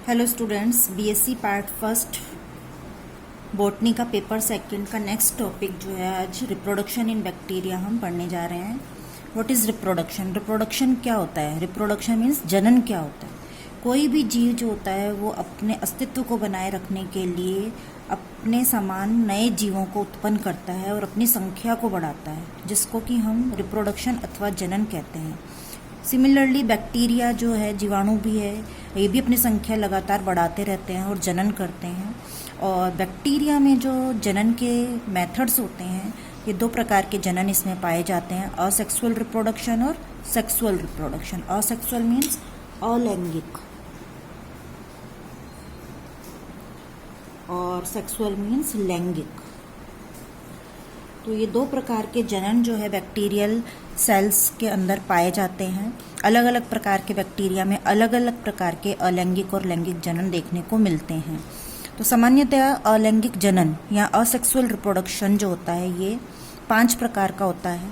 Hello students, BSc part first botany का paper second का next topic जो है आज रिप्रोडक्शन इन बैक्टीरिया हम पढ़ने जा रहे हैं। What is reproduction? रिप्रोडक्शन क्या होता है? रिप्रोडक्शन मीन्स जनन क्या होता है। कोई भी जीव जो होता है वो अपने अस्तित्व को बनाए रखने के लिए अपने समान नए जीवों को उत्पन्न करता है और अपनी संख्या को बढ़ाता है, जिसको कि हम रिप्रोडक्शन अथवा जनन कहते हैं। सिमिलरली बैक्टीरिया जो है, जीवाणु भी है, ये भी अपनी संख्या लगातार बढ़ाते रहते हैं और जनन करते हैं। और बैक्टीरिया में जो जनन के मेथड्स होते हैं, ये दो प्रकार के जनन इसमें पाए जाते हैं, असेक्सुअल रिप्रोडक्शन और सेक्सुअल रिप्रोडक्शन। असेक्सुअल मीन्स अलैंगिक और सेक्सुअल मीन्स लैंगिक। तो ये दो प्रकार के जनन जो है बैक्टीरियल सेल्स के अंदर पाए जाते हैं। अलग अलग प्रकार के बैक्टीरिया में अलग अलग प्रकार के अलैंगिक और लैंगिक जनन देखने को मिलते हैं। तो सामान्यतया अलैंगिक जनन या असेक्सुअल रिप्रोडक्शन जो होता है ये 5 प्रकार का होता है।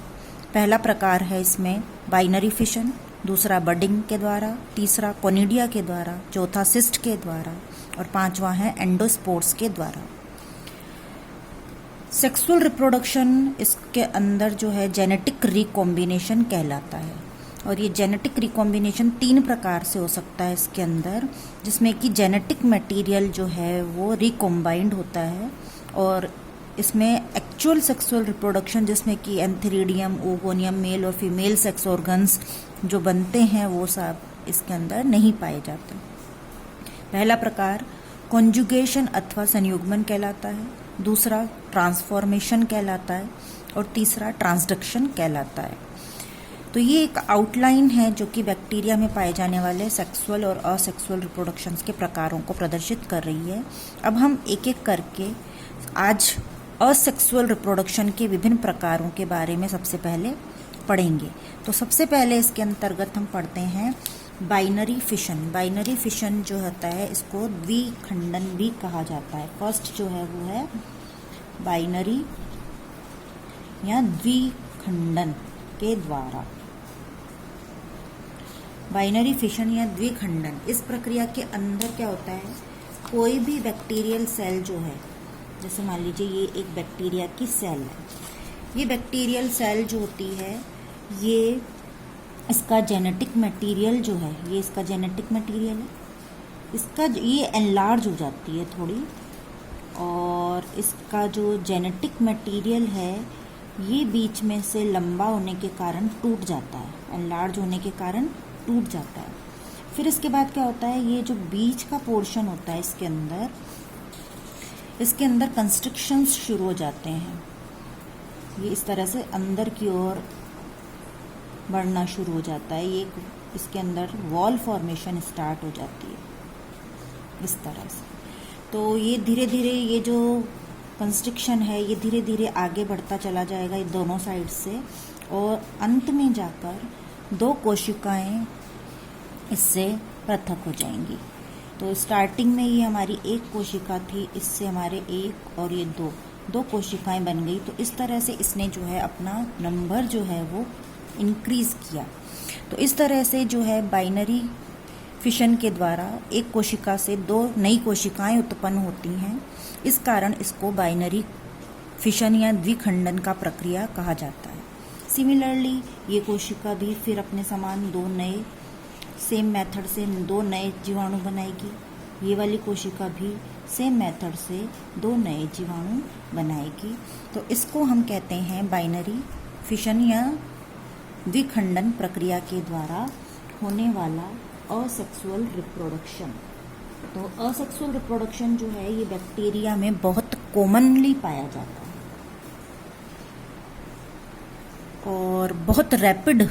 पहला प्रकार है इसमें बाइनरी फिशन, दूसरा बडिंग के द्वारा, तीसरा कोनिडिया के द्वारा, चौथा सिस्ट के द्वारा और पांचवा है एंडोस्पोर्स के द्वारा। सेक्सुअल रिप्रोडक्शन इसके अंदर जो है जेनेटिक रिकॉम्बिनेशन कहलाता है। और ये जेनेटिक रिकॉम्बिनेशन 3 प्रकार से हो सकता है इसके अंदर, जिसमें कि जेनेटिक मटेरियल जो है वो रिकॉम्बाइंड होता है। और इसमें एक्चुअल सेक्सुअल रिप्रोडक्शन जिसमें कि एंथेरिडियम, ओगोनियम, मेल और फीमेल सेक्स ऑर्गन्स जो बनते हैं वो सब इसके अंदर नहीं पाए जाते। पहला प्रकार कॉन्जुगेशन अथवा संयुग्मन कहलाता है, दूसरा ट्रांसफॉर्मेशन कहलाता है और तीसरा ट्रांसडक्शन कहलाता है। तो ये एक आउटलाइन है जो कि बैक्टीरिया में पाए जाने वाले सेक्सुअल और असेक्सुअल रिप्रोडक्शंस के प्रकारों को प्रदर्शित कर रही है। अब हम एक एक करके आज असेक्सुअल रिप्रोडक्शन के विभिन्न प्रकारों के बारे में सबसे पहले पढ़ेंगे। तो सबसे पहले इसके अंतर्गत हम पढ़ते हैं बाइनरी फिशन। बाइनरी फिशन जो होता है इसको द्विखंडन भी कहा जाता है। फर्स्ट जो है वो है बाइनरी या द्विखंडन के द्वारा। बाइनरी फिशन या द्विखंडन, इस प्रक्रिया के अंदर क्या होता है, कोई भी बैक्टीरियल सेल जो है, जैसे मान लीजिए ये एक बैक्टीरिया की सेल है। ये बैक्टीरियल सेल जो होती है ये इसका जेनेटिक मटेरियल जो है, ये इसका जेनेटिक मटेरियल है, इसका ये एनलार्ज हो जाती है थोड़ी, और इसका जो जेनेटिक मटेरियल है ये बीच में से लंबा होने के कारण टूट जाता है, एनलार्ज होने के कारण टूट जाता है। फिर इसके बाद क्या होता है, ये जो बीच का पोर्शन होता है इसके अंदर कंस्ट्रक्शंस शुरू हो जाते हैं। ये इस तरह से अंदर की ओर बढ़ना शुरू हो जाता है। ये इसके अंदर वॉल फॉर्मेशन स्टार्ट हो जाती है इस तरह से। तो ये धीरे धीरे ये जो कंस्ट्रक्शन है ये धीरे धीरे आगे बढ़ता चला जाएगा ये दोनों साइड से, और अंत में जाकर 2 कोशिकाएं इससे पृथक हो जाएंगी। तो स्टार्टिंग में ये हमारी एक कोशिका थी, इससे हमारे एक और ये दो कोशिकाएं बन गई। तो इस तरह से इसने जो है अपना नंबर जो है वो इंक्रीज किया। तो इस तरह से जो है बाइनरी फिशन के द्वारा एक कोशिका से 2 नई कोशिकाएं उत्पन्न होती हैं। इस कारण इसको बाइनरी फिशन या द्विखंडन का प्रक्रिया कहा जाता है। सिमिलरली ये कोशिका भी फिर अपने समान 2 नए सेम मेथड से 2 नए जीवाणु बनाएगी। ये वाली कोशिका भी सेम मेथड से 2 नए जीवाणु बनाएगी। तो इसको हम कहते हैं बाइनरी फिशन या द्विखंडन प्रक्रिया के द्वारा होने वाला असेक्सुअल रिप्रोडक्शन। तो असेक्सुअल रिप्रोडक्शन जो है ये बैक्टीरिया में बहुत कॉमनली पाया जाता है और बहुत रैपिड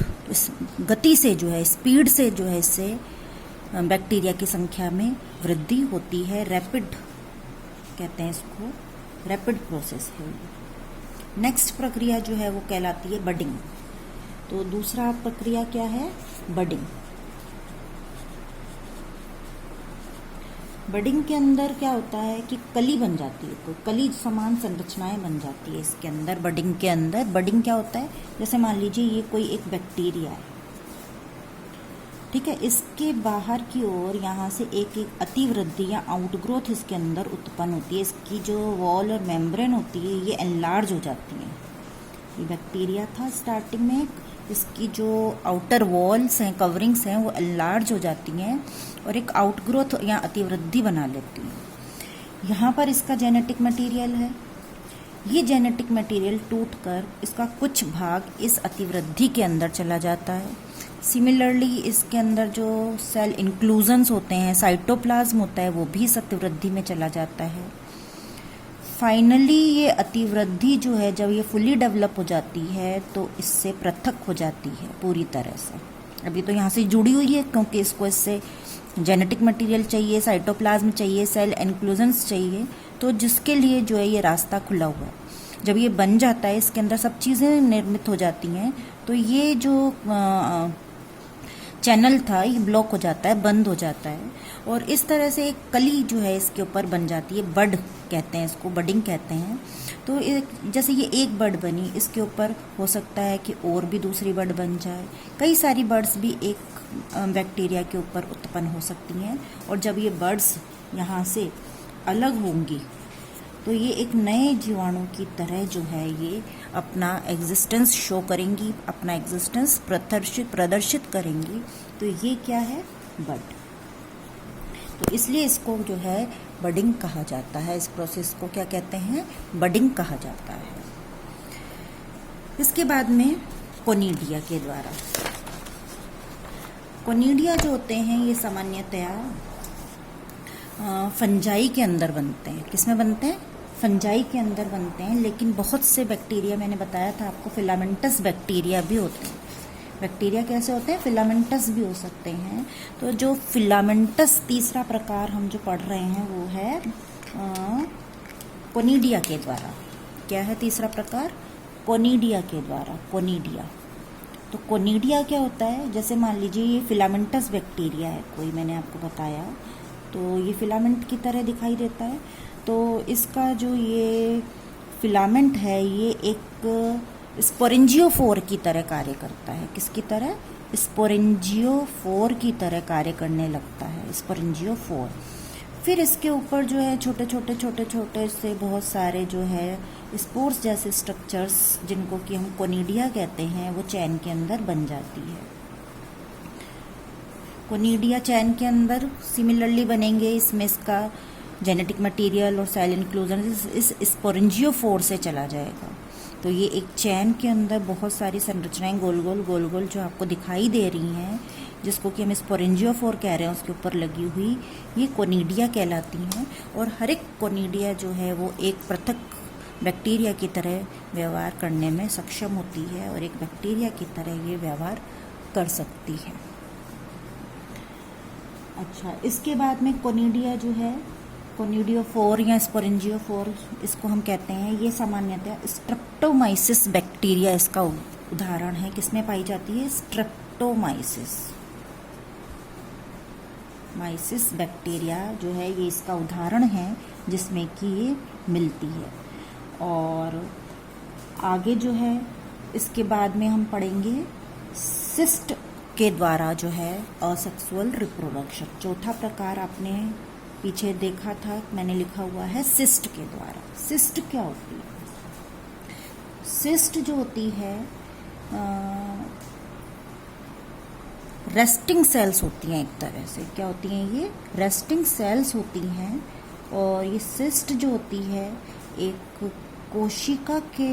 गति से जो है, स्पीड से जो है इससे बैक्टीरिया की संख्या में वृद्धि होती है। रैपिड कहते हैं इसको, रैपिड प्रोसेस है। नेक्स्ट प्रक्रिया जो है वो कहलाती है बडिंग। तो दूसरा प्रक्रिया क्या है, बडिंग। बडिंग के अंदर क्या होता है कि कली बन जाती है, तो कली समान संरचनाएं बन जाती है इसके अंदर। बडिंग के अंदर बडिंग क्या होता है, जैसे मान लीजिए ये कोई एक बैक्टीरिया है ठीक है। इसके बाहर की ओर यहाँ से एक एक अतिवृद्धि या आउटग्रोथ इसके अंदर उत्पन्न होती है। इसकी जो वॉल और मेम्ब्रेन होती है ये एनलार्ज हो जाती है। ये बैक्टीरिया था स्टार्टिंग में, इसकी जो आउटर वॉल्स हैं, कवरिंग्स हैं, वो एनलार्ज हो जाती हैं और एक आउटग्रोथ या अतिवृद्धि बना लेती हैं। यहाँ पर इसका जेनेटिक मटेरियल है। ये जेनेटिक मटेरियल टूटकर इसका कुछ भाग इस अतिवृद्धि के अंदर चला जाता है। सिमिलरली इसके अंदर जो सेल इंक्लूजन्स होते हैं, साइटोप्लाज्म होता है, वो भी इस अतिवृद्धि में चला जाता है। फाइनली ये अतिवृद्धि जो है जब ये फुली डेवलप हो जाती है तो इससे पृथक हो जाती है पूरी तरह से। अभी तो यहाँ से जुड़ी हुई है क्योंकि इसको इससे जेनेटिक मटेरियल चाहिए, साइटोप्लाज्म चाहिए, सेल इंक्लूजन्स चाहिए, तो जिसके लिए जो है ये रास्ता खुला हुआ है। जब ये बन जाता है, इसके अंदर सब चीज़ें निर्मित हो जाती हैं, तो ये जो चैनल था ये ब्लॉक हो जाता है, बंद हो जाता है और इस तरह से एक कली जो है इसके ऊपर बन जाती है। बड कहते हैं इसको, बडिंग कहते हैं। तो जैसे ये एक बड बनी, इसके ऊपर हो सकता है कि और भी दूसरी बड बन जाए। कई सारी बर्ड्स भी एक बैक्टीरिया के ऊपर उत्पन्न हो सकती हैं और जब ये बर्ड्स यहाँ से अलग होंगी तो ये एक नए जीवाणु की तरह जो है ये अपना एग्जिस्टेंस शो करेंगी, अपना एग्जिस्टेंस प्रदर्शित करेंगी। तो ये क्या है? बड। तो इसलिए इसको जो है बडिंग कहा जाता है। इस प्रोसेस को क्या कहते हैं? बडिंग कहा जाता है। इसके बाद में कोनिडिया के द्वारा, कोनिडिया जो होते हैं ये सामान्यतया फंजाई के अंदर बनते हैं। किसमें बनते हैं? फंजाई के अंदर बनते हैं। लेकिन बहुत से बैक्टीरिया, मैंने बताया था आपको, फिलामेंटस बैक्टीरिया भी होते हैं। बैक्टीरिया कैसे होते हैं? फिलामेंटस भी हो सकते हैं। तो जो फिलामेंटस तीसरा प्रकार हम जो पढ़ रहे हैं वो है कोनिडिया के द्वारा। क्या है तीसरा प्रकार? कोनिडिया के द्वारा, कोनिडिया। तो कोनिडिया क्या होता है? जैसे मान लीजिए ये फिलामेंटस बैक्टीरिया है कोई, मैंने आपको बताया, तो ये फिलामेंट की तरह दिखाई देता है। तो इसका जो ये फिलामेंट है ये एक स्पोरेंजियोफोर की तरह कार्य करता है। किसकी तरह? स्पोरेंजियोफोर की तरह कार्य करने लगता है, स्पोरेंजियोफोर। फिर इसके ऊपर जो है छोटे छोटे छोटे छोटे से बहुत सारे जो है स्पोर्स जैसे स्ट्रक्चर्स, जिनको कि हम कोनिडिया कहते हैं, वो चैन के अंदर बन जाती है। कोनिडिया चैन के अंदर सिमिलरली बनेंगे। इसमें इसका जेनेटिक मटेरियल और सेल इंक्लूजन इस स्पोरेंजियोफोर से चला जाएगा। तो ये एक चैन के अंदर बहुत सारी संरचनाएं गोल गोल जो आपको दिखाई दे रही हैं, जिसको कि हम स्पोरेंजियोफोर कह रहे हैं, उसके ऊपर लगी हुई ये कोनिडिया कहलाती हैं। और हर एक कोनिडिया जो है वो एक पृथक बैक्टीरिया की तरह व्यवहार करने में सक्षम होती है और एक बैक्टीरिया की तरह ये व्यवहार कर सकती है। अच्छा, इसके बाद में कोनिडिया जो है, कोनिडियोफोर या स्पोरेंजियोफोर इसको हम कहते हैं, ये सामान्यतः स्ट्रेप्टोमाइसिस बैक्टीरिया इसका उदाहरण है। किसमें पाई जाती है? स्ट्रेप्टोमाइसिस बैक्टीरिया जो है ये इसका उदाहरण है जिसमें कि ये मिलती है। और आगे जो है इसके बाद में हम पढ़ेंगे सिस्ट के द्वारा जो है असेक्सुअल रिप्रोडक्शन। चौथा प्रकार आपने पीछे देखा था, मैंने लिखा हुआ है सिस्ट के द्वारा। सिस्ट क्या होती है? सिस्ट जो होती है रेस्टिंग सेल्स होती हैं एक तरह से। क्या होती हैं ये? रेस्टिंग सेल्स होती हैं। और ये सिस्ट जो होती है एक कोशिका के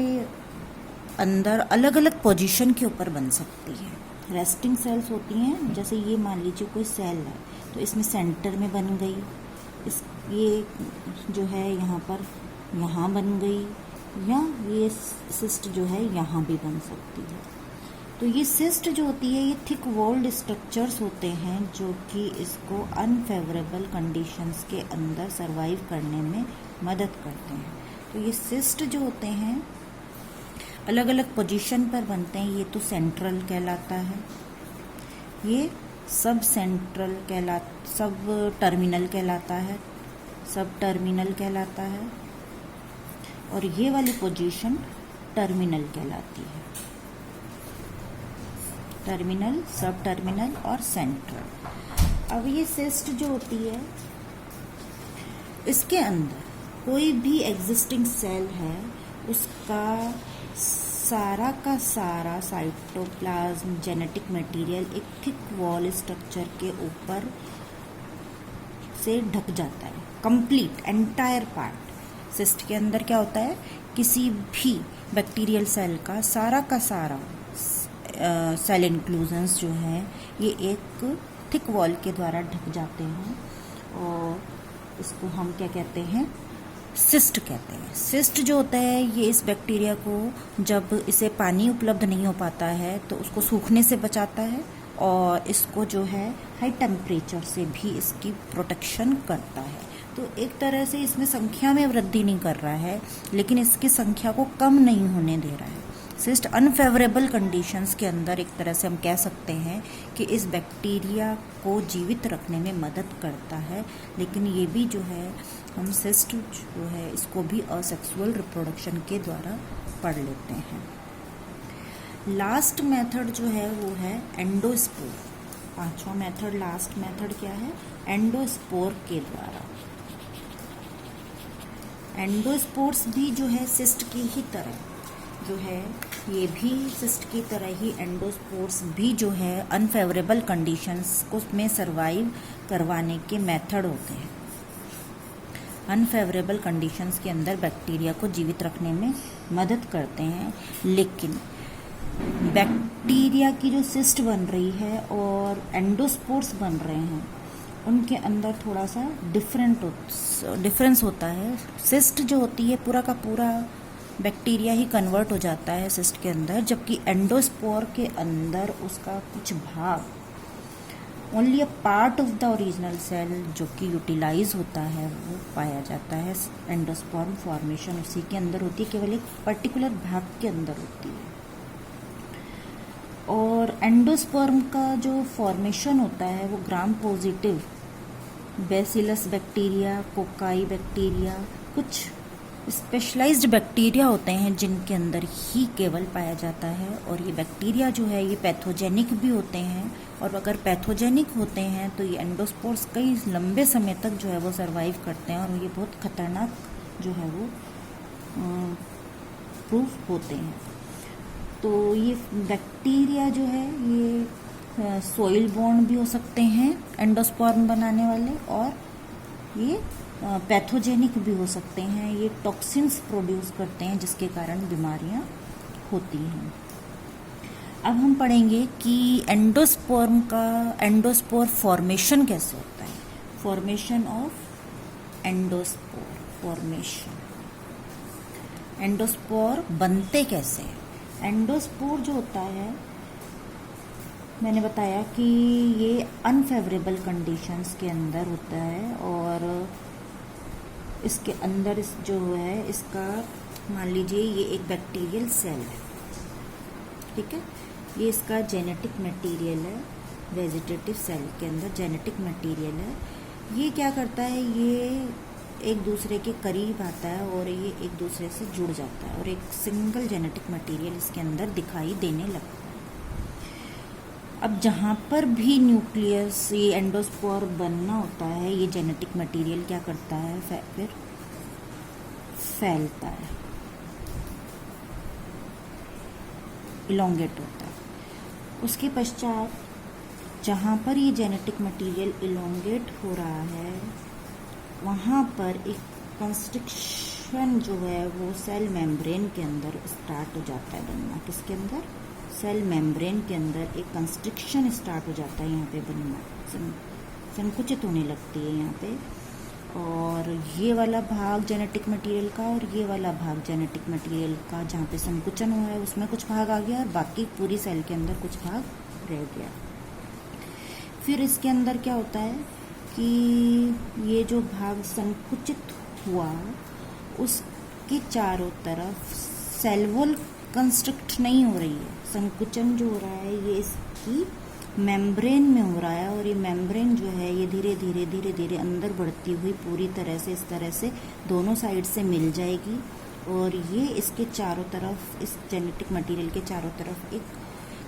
अंदर अलग अलग पोजीशन के ऊपर बन सकती है। रेस्टिंग सेल्स होती हैं, जैसे ये मान लीजिए कोई सेल है तो इसमें सेंटर में बन गई, ये जो है यहाँ पर यहाँ बन गई, या ये सिस्ट जो है यहाँ भी बन सकती है। तो ये सिस्ट जो होती है ये थिक वॉल्ड स्ट्रक्चर्स होते हैं जो कि इसको अनफेवरेबल कंडीशंस के अंदर सरवाइव करने में मदद करते हैं। तो ये सिस्ट जो होते हैं अलग अलग पोजीशन पर बनते हैं। ये तो सेंट्रल कहलाता है, ये सब टर्मिनल कहलाता है, सब टर्मिनल कहलाता है, और ये वाली पोजीशन टर्मिनल कहलाती है, टर्मिनल, सब टर्मिनल और सेंट्रल। अब ये सिस्ट जो होती है, इसके अंदर कोई भी एग्जिस्टिंग सेल है उसका सारा का सारा साइटोप्लाज्म जेनेटिक मटेरियल एक थिक वॉल स्ट्रक्चर के ऊपर से ढक जाता है, कंप्लीट एंटायर पार्ट। सिस्ट के अंदर क्या होता है, किसी भी बैक्टीरियल सेल का सारा सेल इंक्लूजन्स जो है ये एक थिक वॉल के द्वारा ढक जाते हैं और इसको हम क्या कहते हैं, सिस्ट कहते हैं। सिस्ट जो होता है ये इस बैक्टीरिया को जब इसे पानी उपलब्ध नहीं हो पाता है तो उसको सूखने से बचाता है और इसको जो है हाई टेम्परेचर से भी इसकी प्रोटेक्शन करता है। तो एक तरह से इसमें संख्या में वृद्धि नहीं कर रहा है लेकिन इसकी संख्या को कम नहीं होने दे रहा है। सिस्ट अनफेवरेबल कंडीशंस के अंदर एक तरह से हम कह सकते हैं कि इस बैक्टीरिया को जीवित रखने में मदद करता है, लेकिन ये भी जो है हम सिस्ट जो है इसको भी असेक्सुअल रिप्रोडक्शन के द्वारा पढ़ लेते हैं। लास्ट मेथड जो है वो है एंडोस्पोर। पांचवा मेथड, लास्ट मेथड क्या है, एंडोस्पोर के द्वारा। एंडोस्पोर्स भी जो है सिस्ट की ही तरह जो है, ये भी सिस्ट की तरह ही एंडोस्पोर्स भी जो है अनफेवरेबल कंडीशंस को में सरवाइव करवाने के मेथड होते हैं। अनफेवरेबल कंडीशंस के अंदर बैक्टीरिया को जीवित रखने में मदद करते हैं, लेकिन बैक्टीरिया की जो सिस्ट बन रही है और एंडोस्पोर्स बन रहे हैं उनके अंदर थोड़ा सा डिफरेंस होता है। सिस्ट जो होती है पूरा का पूरा बैक्टीरिया ही कन्वर्ट हो जाता है सिस्ट के अंदर, जबकि एंडोस्पोर के अंदर उसका कुछ भाग, only a part of the original cell जो कि यूटिलाइज होता है वो पाया जाता है। एंडोस्पर्म फॉर्मेशन उसी के अंदर होती है, केवल एक पर्टिकुलर भाग के अंदर होती है। और एंडोस्पर्म का जो फॉर्मेशन होता है वो gram positive bacillus bacteria, cocci bacteria, कुछ स्पेशलाइज्ड बैक्टीरिया होते हैं जिनके अंदर ही केवल पाया जाता है। और ये बैक्टीरिया जो है ये पैथोजेनिक भी होते हैं, और अगर पैथोजेनिक होते हैं तो ये एंडोस्पोर्स कई लंबे समय तक जो है वो सरवाइव करते हैं और ये बहुत खतरनाक जो है वो प्रूफ होते हैं। तो ये बैक्टीरिया जो है ये सोइल बॉर्न भी हो सकते हैं एंडोस्पर्म बनाने वाले, और ये पैथोजेनिक भी हो सकते हैं। ये टॉक्सिन्स प्रोड्यूस करते हैं जिसके कारण बीमारियां होती हैं। अब हम पढ़ेंगे कि एंडोस्पोर फॉर्मेशन कैसे होता है। Formation of endospore, formation, endospore बनते कैसे हैं। एंडोस्पोर जो होता है मैंने बताया कि ये अनफेवरेबल कंडीशंस के अंदर होता है और इसके अंदर इस जो है इसका, मान लीजिए ये एक बैक्टीरियल सेल है, ठीक है, ये इसका जेनेटिक मटेरियल है, वेजिटेटिव सेल के अंदर जेनेटिक मटेरियल है। ये क्या करता है, ये एक दूसरे के करीब आता है और ये एक दूसरे से जुड़ जाता है और एक सिंगल जेनेटिक मटेरियल इसके अंदर दिखाई देने लगता है। अब जहाँ पर भी न्यूक्लियस ये एंडोस्पोर बनना होता है, ये जेनेटिक मटेरियल क्या करता है, फिर फैलता है, इलोंगेट होता है। उसके पश्चात जहाँ पर ये जेनेटिक मटेरियल इलोंगेट हो रहा है वहाँ पर एक कंस्ट्रक्शन जो है वो सेल मेम्ब्रेन के अंदर स्टार्ट हो जाता है बनना। किसके अंदर, सेल मेम्ब्रेन के अंदर एक कंस्ट्रक्शन स्टार्ट हो जाता है यहाँ पे बनना, संकुचित होने लगती है यहाँ पे। और ये वाला भाग जेनेटिक मटेरियल का और ये वाला भाग जेनेटिक मटेरियल का जहाँ पे संकुचन हुआ है उसमें कुछ भाग आ गया और बाकी पूरी सेल के अंदर कुछ भाग रह गया। फिर इसके अंदर क्या होता है कि ये जो भाग संकुचित हुआ उसके चारों तरफ सेल वॉल कंस्ट्रक्ट नहीं हो रही है, संकुचन जो हो रहा है ये इसकी मेम्ब्रेन में हो रहा है और ये मेम्ब्रेन जो है ये धीरे धीरे अंदर बढ़ती हुई पूरी तरह से इस तरह से दोनों साइड से मिल जाएगी और ये इसके चारों तरफ, इस जेनेटिक मटेरियल के चारों तरफ एक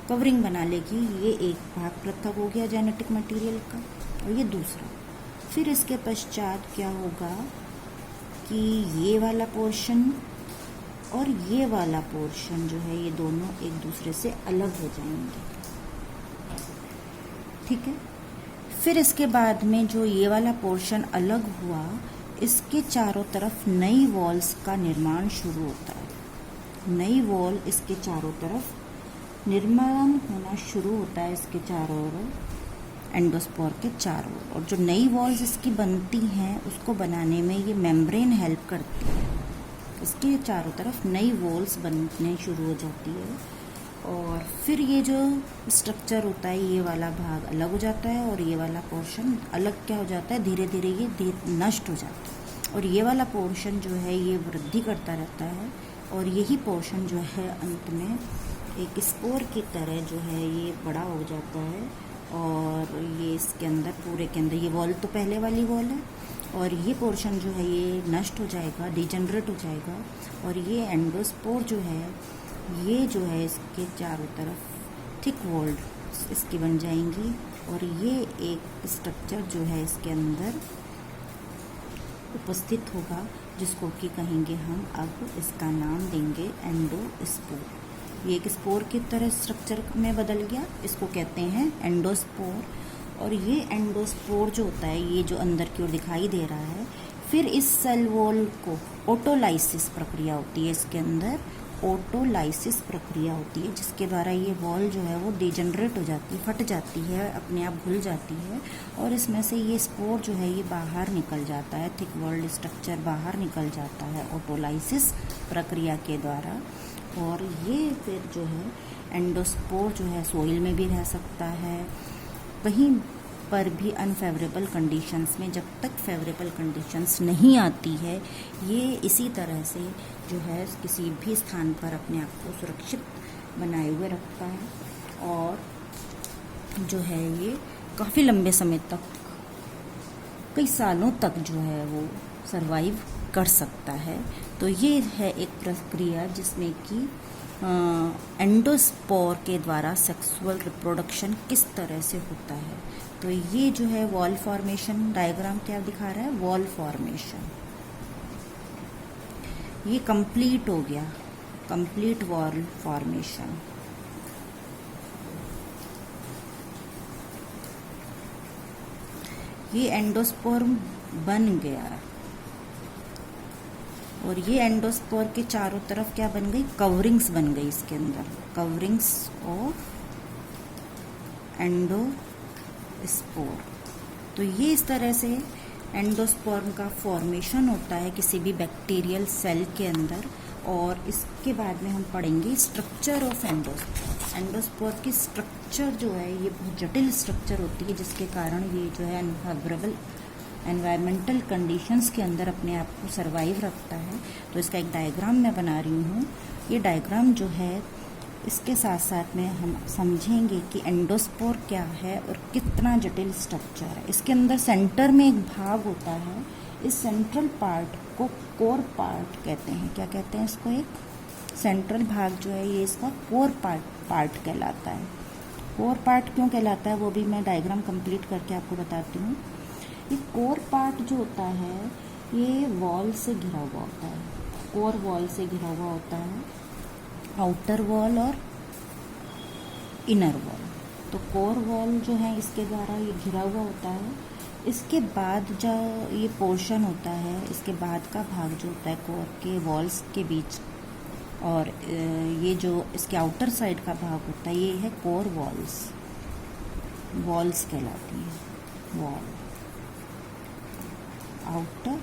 कवरिंग बना लेगी। ये एक भाग पृथक हो गया जेनेटिक मटेरियल का, और ये दूसरा। फिर इसके पश्चात क्या होगा कि ये वाला पोर्शन और ये वाला पोर्शन जो है, ये दोनों एक दूसरे से अलग हो जाएंगे, ठीक है। फिर इसके बाद में जो ये वाला पोर्शन अलग हुआ, इसके चारों तरफ नई वॉल्स का निर्माण शुरू होता है। नई वॉल इसके चारों तरफ निर्माण होना शुरू होता है, इसके चारों ओर, एंडोस्पोर के चारों ओर। और जो नई वॉल्स इसकी बनती हैं, उसको बनाने में ये मेम्ब्रेन हेल्प करती है। इसके चारों तरफ नई वॉल्स बनने शुरू हो जाती है, और फिर ये जो स्ट्रक्चर होता है, ये वाला भाग अलग हो जाता है, और ये वाला पोर्शन अलग क्या हो जाता है, धीरे धीरे ये नष्ट हो जाता है। और ये वाला पोर्शन जो है, ये वृद्धि करता रहता है, और यही पोर्शन जो है अंत में एक स्पोर की तरह जो है ये बड़ा हो जाता है। और ये इसके अंदर, पूरे के अंदर, ये वॉल तो पहले वाली वॉल है, और ये पोर्शन जो है ये नष्ट हो जाएगा, डिजेनरेट हो जाएगा, और ये एंडोस्पोर जो है, ये जो है इसके चारों तरफ थिक वॉल्ड इसकी बन जाएंगी, और ये एक स्ट्रक्चर जो है इसके अंदर उपस्थित होगा, जिसको कि कहेंगे हम, अब इसका नाम देंगे एंडोस्पोर। ये एक स्पोर की तरह स्ट्रक्चर में बदल गया, इसको कहते हैं एंडोस्पोर। और ये एंडोस्पोर जो होता है, ये जो अंदर की ओर दिखाई दे रहा है, फिर इस सेल वॉल को ऑटोलाइसिस प्रक्रिया होती है, इसके अंदर ऑटोलाइसिस प्रक्रिया होती है, जिसके द्वारा ये वॉल जो है वो डिजेनरेट हो जाती है, फट जाती है, अपने आप घुल जाती है, और इसमें से ये स्पोर जो है ये बाहर निकल जाता है, थिक वॉल्ड स्ट्रक्चर बाहर निकल जाता है ऑटोलाइसिस प्रक्रिया के द्वारा। और ये फिर जो है एंडोस्पोर जो है सोइल में भी रह सकता है, कहीं पर भी अनफेवरेबल कंडीशंस में, जब तक फेवरेबल कंडीशंस नहीं आती है, ये इसी तरह से जो है किसी भी स्थान पर अपने आप को सुरक्षित बनाए हुए रखता है, और जो है ये काफ़ी लंबे समय तक, कई सालों तक जो है वो सरवाइव कर सकता है। तो ये है एक प्रक्रिया जिसमें कि एंडोस्पोर के द्वारा सेक्सुअल रिप्रोडक्शन किस तरह से होता है। तो ये जो है वॉल फॉर्मेशन डायग्राम क्या दिखा रहा है, वॉल फॉर्मेशन, ये कंप्लीट हो गया, कंप्लीट वॉल फॉर्मेशन। ये एंडोस्पोर बन गया, और ये एंडोस्पोर के चारों तरफ क्या बन गई, कवरिंग्स बन गई, इसके अंदर कवरिंग्स ऑफ एंडोस्पोर। तो ये इस तरह से एंडोस्पोर्म का फॉर्मेशन होता है किसी भी बैक्टीरियल सेल के अंदर। और इसके बाद में हम पढ़ेंगे स्ट्रक्चर ऑफ एंडोस्पोर। एंडोस्पोर की स्ट्रक्चर जो है ये बहुत जटिल स्ट्रक्चर होती है, जिसके कारण ये जो है अनफेवरेबल एनवायरमेंटल कंडीशंस के अंदर अपने आप को सरवाइव रखता है। तो इसका एक डायग्राम मैं बना रही हूँ। ये डायग्राम जो है, इसके साथ साथ में हम समझेंगे कि एंडोस्पोर क्या है और कितना जटिल स्ट्रक्चर है। इसके अंदर सेंटर में एक भाग होता है, इस सेंट्रल पार्ट को कोर पार्ट कहते हैं। क्या कहते हैं इसको, एक सेंट्रल भाग जो है ये इसका कोर पार्ट कहलाता है। कोर पार्ट क्यों कहलाता है वो भी मैं डायग्राम कंप्लीट करके आपको बताती हूँ। ये कोर पार्ट जो होता है ये वॉल से घिरा हुआ होता है, कोर वॉल से घिरा हुआ होता है, आउटर वॉल और इनर वॉल। तो कोर वॉल जो है इसके द्वारा ये घिरा हुआ होता है। इसके बाद जो ये पोर्शन होता है, इसके बाद का भाग जो होता है कोर के वॉल्स के बीच, और ये जो इसके आउटर साइड का भाग होता है ये है कोर वॉल्स, वॉल्स कहलाती है, वॉल, आउटर,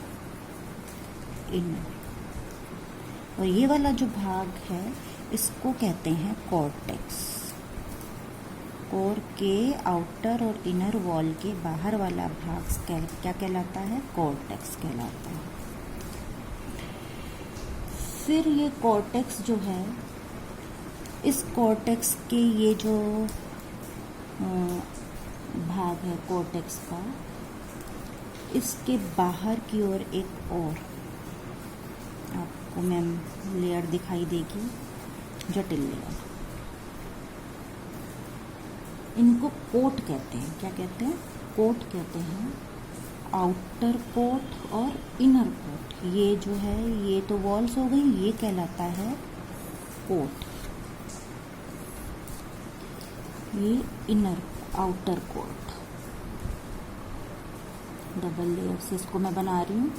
इनर। और ये वाला जो भाग है इसको कहते हैं कॉर्टेक्स। कोर के आउटर और इनर वॉल के बाहर वाला भाग क्या कहलाता है, कॉर्टेक्स कहलाता है। फिर ये कॉर्टेक्स जो है, इस कॉर्टेक्स के ये जो भाग है कॉर्टेक्स का, इसके बाहर की ओर एक और आपको मैम लेयर दिखाई देगी, जटिल लेयर। इनको कोट कहते हैं। क्या कहते हैं? कोट कहते हैं। आउटर कोट और इनर कोट, ये जो है ये तो वॉल्स हो गई, ये कहलाता है कोट। ये inner outer coat, double layer से इसको मैं बना रही हूँ।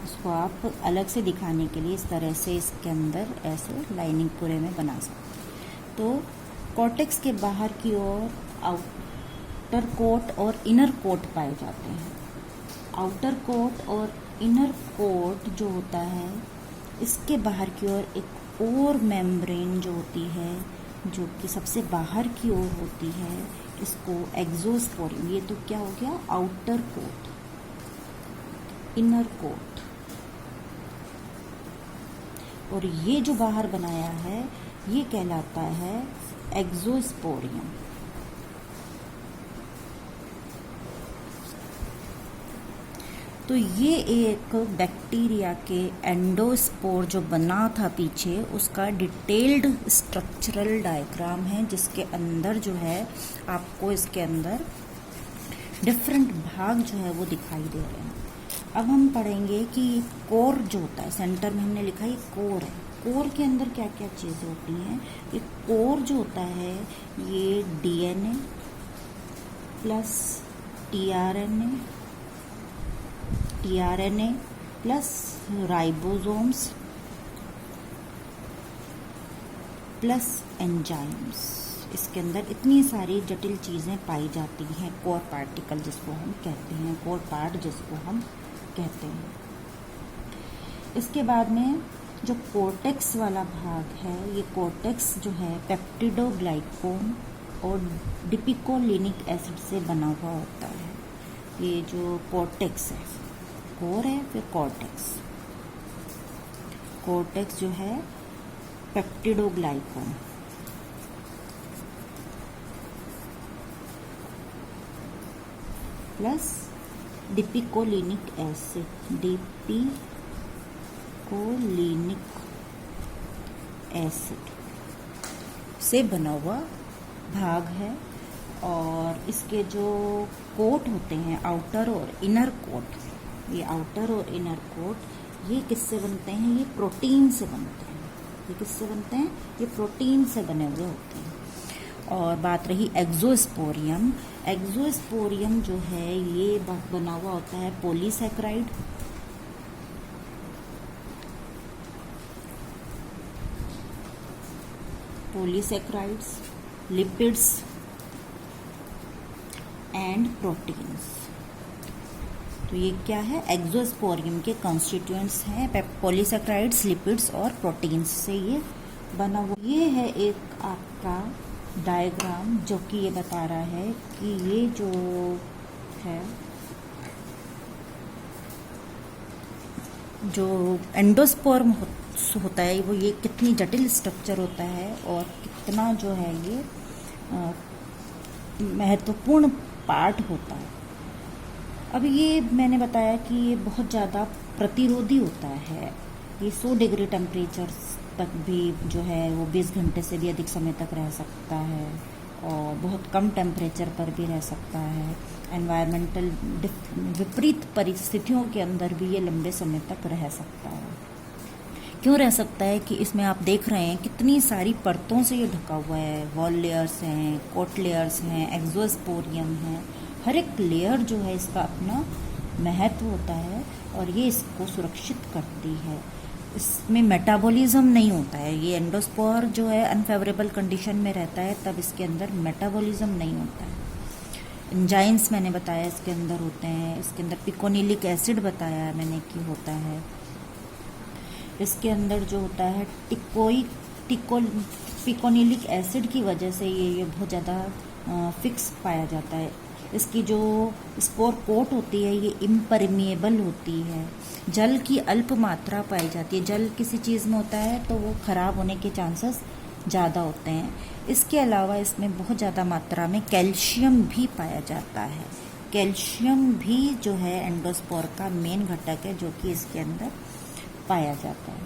इसको आप अलग से दिखाने के लिए इस तरह से इसके अंदर ऐसे लाइनिंग पूरे में बना सकते हैं। तो कॉर्टेक्स के बाहर की ओर आउटर कोट और इनर कोट पाए जाते हैं। आउटर कोट और इनर कोट जो होता है, इसके बाहर की ओर एक और मेम्ब्रेन जो होती है, जो कि सबसे बाहर की ओर होती है, इसको एक्सोस्पोरियम। ये तो क्या हो गया? Outer coat, inner coat. और ये जो बाहर बनाया है ये कहलाता है एक्सोस्पोरियम। तो ये एक बैक्टीरिया के एंडोस्पोर जो बना था पीछे, उसका डिटेल्ड स्ट्रक्चरल डायग्राम है, जिसके अंदर जो है आपको इसके अंदर डिफरेंट भाग जो है वो दिखाई दे रहे हैं। अब हम पढ़ेंगे कि कोर जो होता है, सेंटर में हमने लिखा है कोर है। कोर के अंदर क्या क्या चीज़ें होती हैं? ये कोर जो होता है ये DNA plus tRNA plus ribosomes plus enzymes, इसके अंदर इतनी सारी जटिल चीज़ें पाई जाती हैं। कोर पार्टिकल जिसको हम कहते हैं, कोर पार्ट जिसको हम कहते हैं। इसके बाद में जो कोर्टेक्स वाला भाग है, ये कोर्टेक्स जो है पेप्टिडोग्लाइकोन और डिपिकोलिनिक एसिड से बना हुआ होता है। ये जो कोर्टेक्स है, कोर है, फिर कोर्टेक्स। कोर्टेक्स जो है पेप्टिडोग्लाइकोन प्लस डिपिकोलिनिक एसिड, डिपिकोलिनिक एसिड से बना हुआ भाग है। और इसके जो कोट होते हैं, आउटर और इनर कोट, ये आउटर और इनर कोट ये किससे बनते हैं? ये प्रोटीन से बनते हैं। ये किससे बनते हैं? ये प्रोटीन से बने हुए होते हैं। और बात रही एक्सोस्पोरियम, एक्सोस्पोरियम जो है ये बना हुआ होता है polysaccharide, polysaccharides, lipids and proteins. तो ये क्या है? एक्सोस्पोरियम के कॉन्स्टिट्यूएंट्स हैं पॉलीसैकेराइड्स, लिपिड्स और प्रोटीन्स से ये बना हुआ। ये है एक आपका डायग्राम जो कि ये बता रहा है कि ये जो है, जो एंडोस्पर्म होता है वो ये कितनी जटिल स्ट्रक्चर होता है और कितना जो है ये महत्वपूर्ण पार्ट होता है। अब ये मैंने बताया कि ये बहुत ज़्यादा प्रतिरोधी होता है। ये 100 डिग्री टेम्परेचर तक भी जो है वो 20 घंटे से भी अधिक समय तक रह सकता है और बहुत कम टेम्परेचर पर भी रह सकता है। एनवायरमेंटल विपरीत परिस्थितियों के अंदर भी ये लंबे समय तक रह सकता है। क्यों रह सकता है? कि इसमें आप देख रहे हैं कितनी सारी परतों से ये ढका हुआ है। वॉल लेयर्स हैं, कोट लेयर्स हैं, एक्सोस्पोरियम है। हर एक लेयर जो है इसका अपना महत्व होता है और ये इसको सुरक्षित करती है। इसमें मेटाबॉलिज्म नहीं होता है। ये एंडोस्पोर जो है अनफेवरेबल कंडीशन में रहता है, तब इसके अंदर मेटाबॉलिज्म नहीं होता है। एंजाइम्स मैंने बताया इसके अंदर होते हैं। इसके अंदर पिकोनिलिक एसिड बताया मैंने कि होता है। इसके अंदर जो होता है पिकोनिलिक एसिड की वजह से ये बहुत ज़्यादा फिक्स पाया जाता है। इसकी जो स्पोर कोट होती है ये इम्परमिएबल होती है। जल की अल्प मात्रा पाई जाती है। जल किसी चीज़ में होता है तो वो ख़राब होने के चांसेस ज़्यादा होते हैं। इसके अलावा इसमें बहुत ज़्यादा मात्रा में कैल्शियम भी पाया जाता है। कैल्शियम भी जो है एंडोस्पोर का मेन घटक है जो कि इसके अंदर पाया जाता है।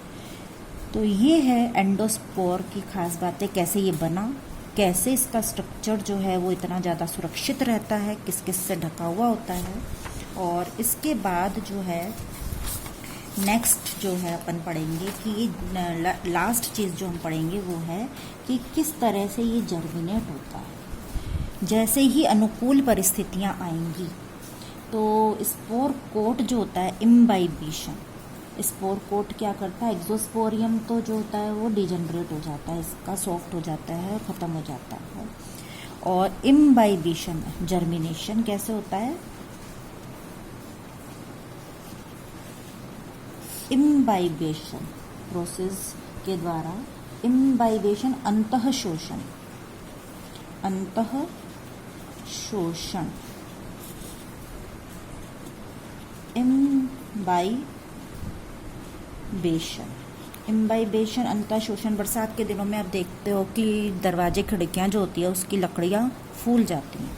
तो ये है एंडोस्पोर की खास बातें, कैसे ये बना, कैसे इसका स्ट्रक्चर जो है वो इतना ज़्यादा सुरक्षित रहता है, किस किस से ढका हुआ होता है। और इसके बाद जो है नेक्स्ट जो है अपन पढ़ेंगे कि ये लास्ट चीज़ जो हम पढ़ेंगे वो है कि किस तरह से ये जर्मिनेट होता है। जैसे ही अनुकूल परिस्थितियाँ आएंगी तो स्पोर कोट जो होता है, इम्बाइबिशन, स्पोर कोट क्या करता है, एक्सोस्पोरियम तो जो होता है वो डिजनरेट हो जाता है, इसका सॉफ्ट हो जाता है और ख़त्म हो जाता है। और इम्बाइबिशन, जर्मिनेशन कैसे होता है, इम्बाइबेशन प्रोसेस के द्वारा, इम्बाइबेशन अंतःशोषण, अंतःशोषण, इम्बाइबेशन अंतःशोषण। बरसात के दिनों में आप देखते हो कि दरवाजे खिड़कियाँ जो होती है उसकी लकड़ियाँ फूल जाती हैं,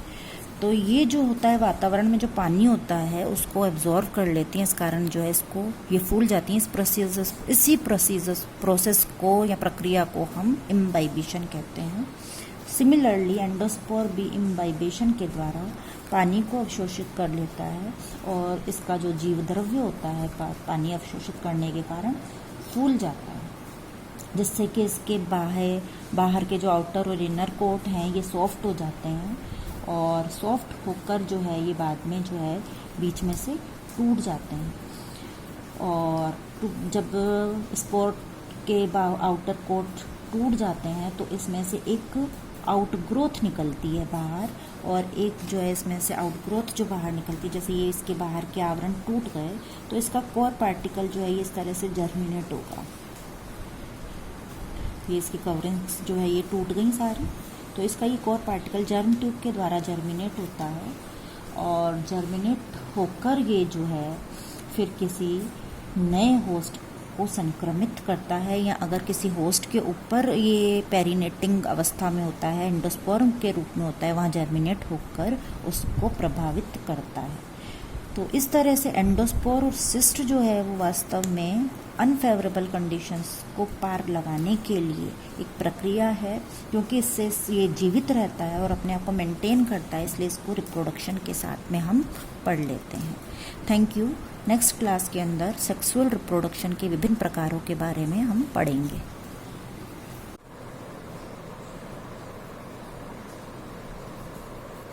तो ये जो होता है वातावरण में जो पानी होता है उसको एब्जॉर्व कर लेती हैं, इस कारण जो है इसको ये फूल जाती हैं। इसी प्रोसेस को या प्रक्रिया को हम इम्बाइबेशन कहते हैं। सिमिलरली एंडोस्पोर भी इम्बाइबेशन के द्वारा पानी को अवशोषित कर लेता है और इसका जो जीव द्रव्य होता है पानी अवशोषित करने के कारण फूल जाता है, जिससे कि इसके बाहर के जो आउटर और इनर कोट हैं ये सॉफ्ट हो जाते हैं और सॉफ्ट होकर जो है ये बाद में जो है बीच में से टूट जाते हैं। और जब स्पोर के आउटर कोट टूट जाते हैं तो इसमें से एक आउटग्रोथ निकलती है बाहर, और एक जो है इसमें से आउटग्रोथ जो बाहर निकलती है, जैसे ये इसके बाहर के आवरण टूट गए तो इसका कोर पार्टिकल जो है ये इस तरह से जर्मिनेट होगा। ये इसकी कवरिंग्स जो है ये टूट गई सारी, तो इसका ये कोर पार्टिकल जर्म ट्यूब के द्वारा जर्मिनेट होता है और जर्मिनेट होकर ये जो है फिर किसी नए होस्ट को संक्रमित करता है, या अगर किसी होस्ट के ऊपर ये पेरिनेटिंग अवस्था में होता है, एंडोस्पोर्म के रूप में होता है, वहाँ जर्मिनेट होकर उसको प्रभावित करता है। तो इस तरह से एंडोस्पोर और सिस्ट जो है वो वास्तव में अनफेवरेबल कंडीशंस को पार लगाने के लिए एक प्रक्रिया है, क्योंकि इससे ये जीवित रहता है और अपने आप को मेंटेन करता है, इसलिए इसको रिप्रोडक्शन के साथ में हम पढ़ लेते हैं। Thank you. नेक्स्ट क्लास के अंदर सेक्सुअल रिप्रोडक्शन के विभिन्न प्रकारों के बारे में हम पढ़ेंगे।